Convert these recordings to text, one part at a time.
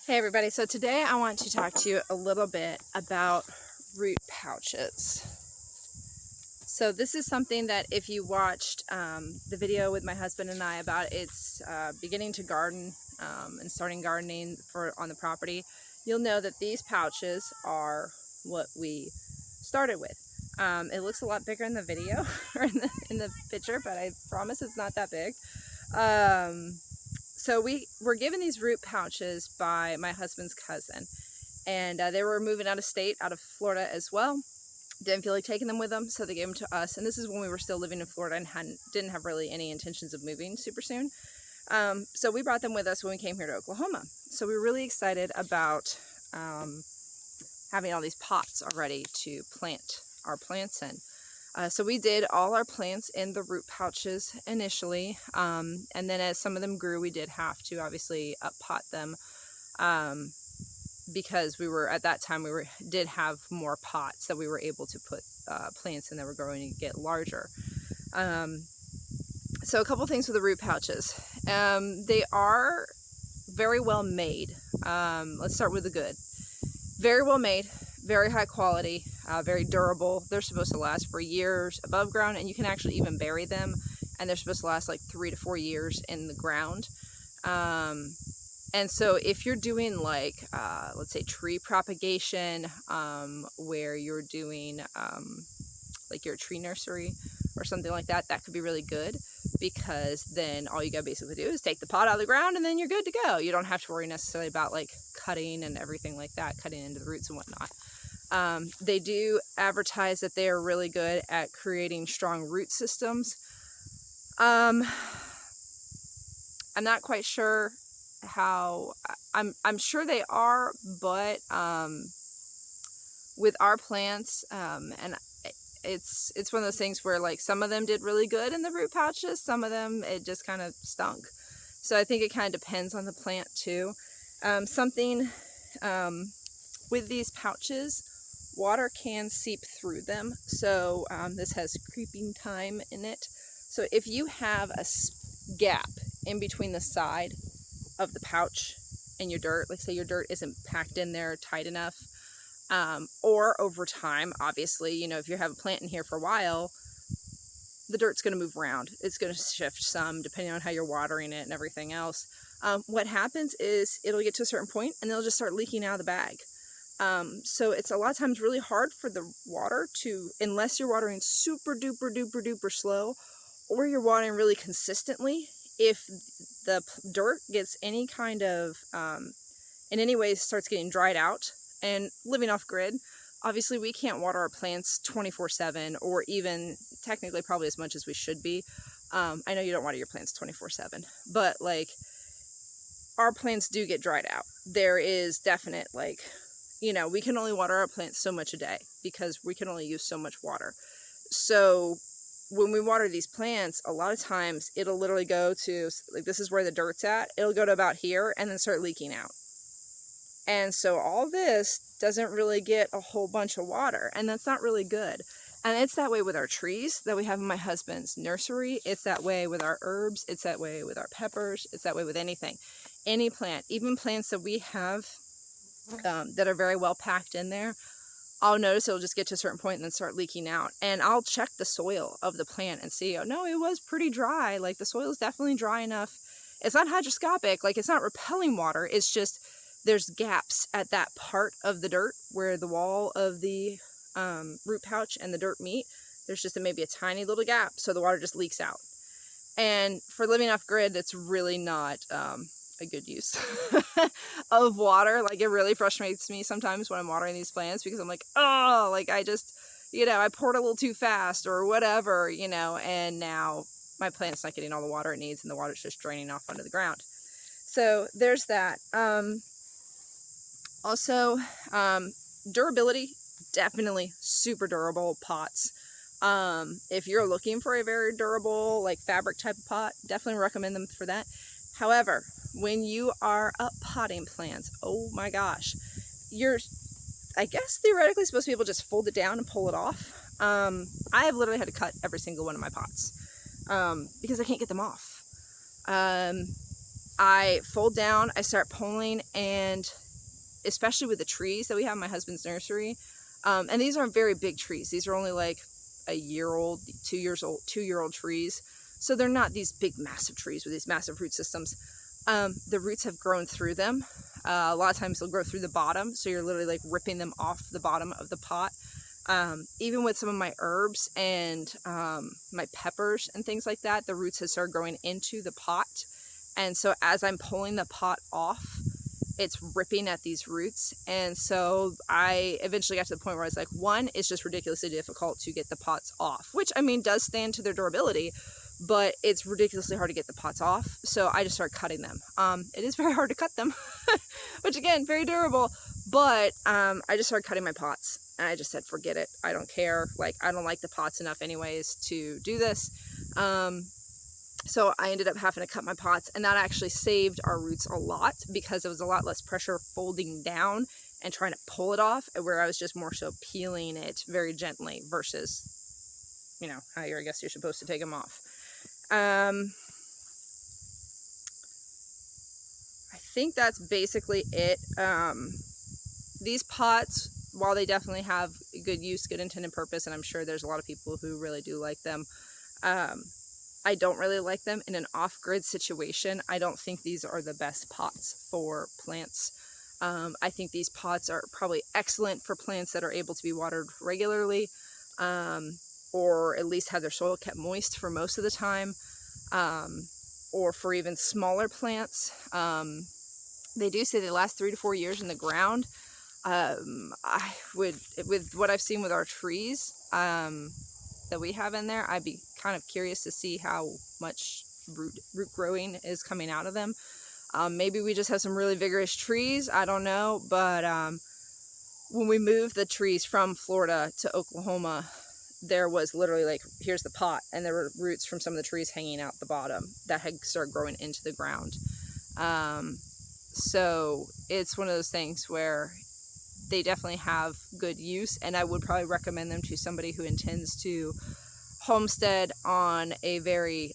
Hey everybody, so today I want to talk to you a little bit about root pouches. So this is something that if you watched the video with my husband and I about it's beginning to garden and starting gardening on the property, you'll know that these pouches are what we started with. It looks a lot bigger in the video or in the picture, but I promise it's not that big. So we were given these root pouches by my husband's cousin, and they were moving out of state, out of Florida as well. Didn't feel like taking them with them, so they gave them to us. And this is when we were still living in Florida and didn't have really any intentions of moving super soon. So we brought them with us when we came here to Oklahoma. So we were really excited about having all these pots already to plant our plants in. So we did all our plants in the root pouches initially, and then as some of them grew, we did have to obviously pot them because we were at that time did have more pots that we were able to put plants in that were growing to get larger. So a couple things with the root pouches. They are very well made. Let's start with the good. Very well made. Very high quality, very durable. They're supposed to last for years above ground, and you can actually even bury them, and they're supposed to last like 3 to 4 years in the ground. And so if you're doing like, let's say tree propagation, where you're doing like your tree nursery or something like that, that could be really good, because then all you gotta basically do is take the pot out of the ground and then you're good to go. You don't have to worry necessarily about like cutting and everything like that, cutting into the roots and whatnot. They do advertise that they are really good at creating strong root systems. I'm not quite sure how, I'm sure they are, but with our plants, and it's one of those things where like some of them did really good in the root pouches, some of them it just kind of stunk. So I think it kind of depends on the plant too. With these pouches, water can seep through them, so this has creeping time in it. So if you have a gap in between the side of the pouch and your dirt, like say your dirt isn't packed in there tight enough, or over time, obviously, you know, if you have a plant in here for a while, the dirt's going to move around. It's going to shift some depending on how you're watering it and everything else. What happens is it'll get to a certain point and it'll just start leaking out of the bag. So it's a lot of times really hard for the water to, unless you're watering super duper duper duper slow, or you're watering really consistently, if the dirt gets any kind of, in any way starts getting dried out. And living off grid, obviously we can't water our plants 24/7, or even technically probably as much as we should be. I know you don't water your plants 24/7, but like our plants do get dried out. There is definite, like, you know, we can only water our plants so much a day because we can only use so much water. So when we water these plants, a lot of times it'll literally go to, like, this is where the dirt's at, it'll go to about here and then start leaking out. And so all this doesn't really get a whole bunch of water, and that's not really good. And it's that way with our trees that we have in my husband's nursery. It's that way with our herbs. It's that way with our peppers. It's that way with anything. Any plant, even plants that we have that are very well packed in there, I'll notice it'll just get to a certain point and then start leaking out. And I'll check the soil of the plant and see, oh no, it was pretty dry. Like the soil is definitely dry enough. It's not hygroscopic, like it's not repelling water. It's just there's gaps at that part of the dirt where the wall of the root pouch and the dirt meet. There's just maybe a tiny little gap, so the water just leaks out. And for living off grid, it's really not a good use of water. Like, it really frustrates me sometimes when I'm watering these plants, because I'm like, oh, like I just, you know, I poured a little too fast or whatever, you know, and now my plant's not getting all the water it needs and the water's just draining off onto the ground. So there's that. Also, durability, definitely super durable pots. If you're looking for a very durable, like fabric type of pot, definitely recommend them for that. However, when you are up potting plants, oh my gosh, you're, I guess theoretically supposed to be able to just fold it down and pull it off. I have literally had to cut every single one of my pots, because I can't get them off. I fold down, I start pulling, and especially with the trees that we have in my husband's nursery, and these aren't very big trees. These are only like a year old, 2-year-old trees. So they're not these big, massive trees with these massive root systems. The roots have grown through them. A lot of times they'll grow through the bottom, so you're literally like ripping them off the bottom of the pot. Even with some of my herbs and my peppers and things like that, the roots have started growing into the pot. And so as I'm pulling the pot off, it's ripping at these roots. And so I eventually got to the point where I was like, one, it's just ridiculously difficult to get the pots off, which I mean does stand to their durability, but it's ridiculously hard to get the pots off. So I just started cutting them. It is very hard to cut them, which again, very durable, but I just started cutting my pots, and I just said, forget it. I don't care. Like, I don't like the pots enough anyways to do this. So I ended up having to cut my pots, and that actually saved our roots a lot because it was a lot less pressure folding down and trying to pull it off, where I was just more so peeling it very gently versus, you know, how I guess you're supposed to take them off. I think that's basically it. These pots, while they definitely have good use, good intended purpose, and I'm sure there's a lot of people who really do like them, I don't really like them in an off-grid situation. I don't think these are the best pots for plants. I think these pots are probably excellent for plants that are able to be watered regularly, or at least have their soil kept moist for most of the time, or for even smaller plants. They do say they last 3 to 4 years in the ground. With what I've seen with our trees that we have in there, I'd be kind of curious to see how much root growing is coming out of them. Maybe we just have some really vigorous trees, I don't know, but when we moved the trees from Florida to Oklahoma, there was literally like, here's the pot, and there were roots from some of the trees hanging out the bottom that had started growing into the ground. So it's one of those things where they definitely have good use, and I would probably recommend them to somebody who intends to homestead on a very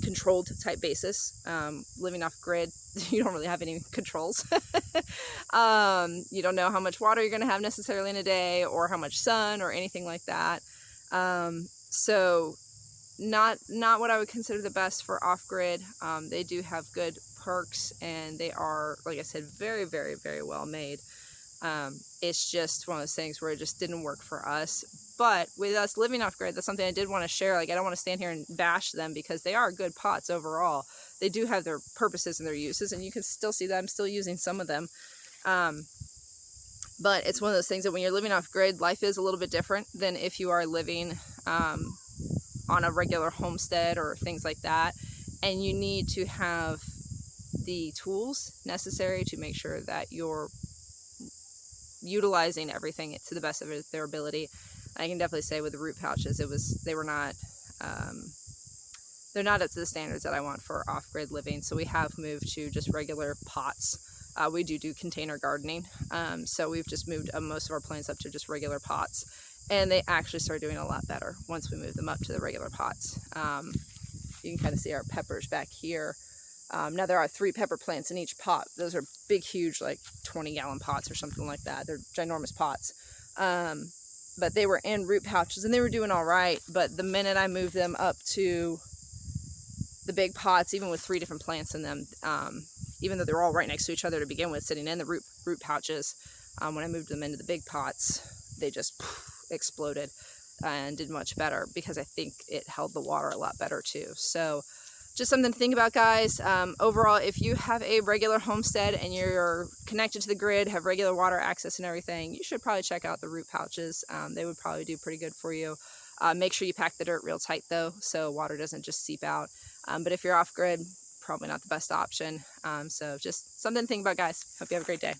controlled type basis. Living off grid, you don't really have any controls. You don't know how much water you're going to have necessarily in a day, or how much sun or anything like that. So not what I would consider the best for off-grid. They do have good perks, and they are, like I said, very, very, very well made. It's just one of those things where it just didn't work for us. But with us living off grid, that's something I did want to share. Like, I don't want to stand here and bash them, because they are good pots overall. They do have their purposes and their uses, and you can still see that I'm still using some of them. But it's one of those things that when you're living off grid, life is a little bit different than if you are living on a regular homestead or things like that. And you need to have the tools necessary to make sure that you're utilizing everything to the best of their ability. I can definitely say with the root pouches, they're not up to the standards that I want for off-grid living. So we have moved to just regular pots. We do container gardening, so we've just moved most of our plants up to just regular pots, and they actually start doing a lot better once we move them up to the regular pots. You can kind of see our peppers back here. Now there are 3 pepper plants in each pot. Those are big, huge, like 20-gallon pots or something like that. They're ginormous pots. But they were in root pouches, and they were doing all right. But the minute I moved them up to the big pots, even with 3 different plants in them, even though they're all right next to each other to begin with, sitting in the root pouches, when I moved them into the big pots, they just exploded and did much better, because I think it held the water a lot better too. So just something to think about, guys. Overall, if you have a regular homestead and you're connected to the grid, have regular water access and everything, you should probably check out the root pouches. They would probably do pretty good for you. Make sure you pack the dirt real tight though, so water doesn't just seep out. But if you're off grid, probably not the best option. So just something to think about, guys. Hope you have a great day.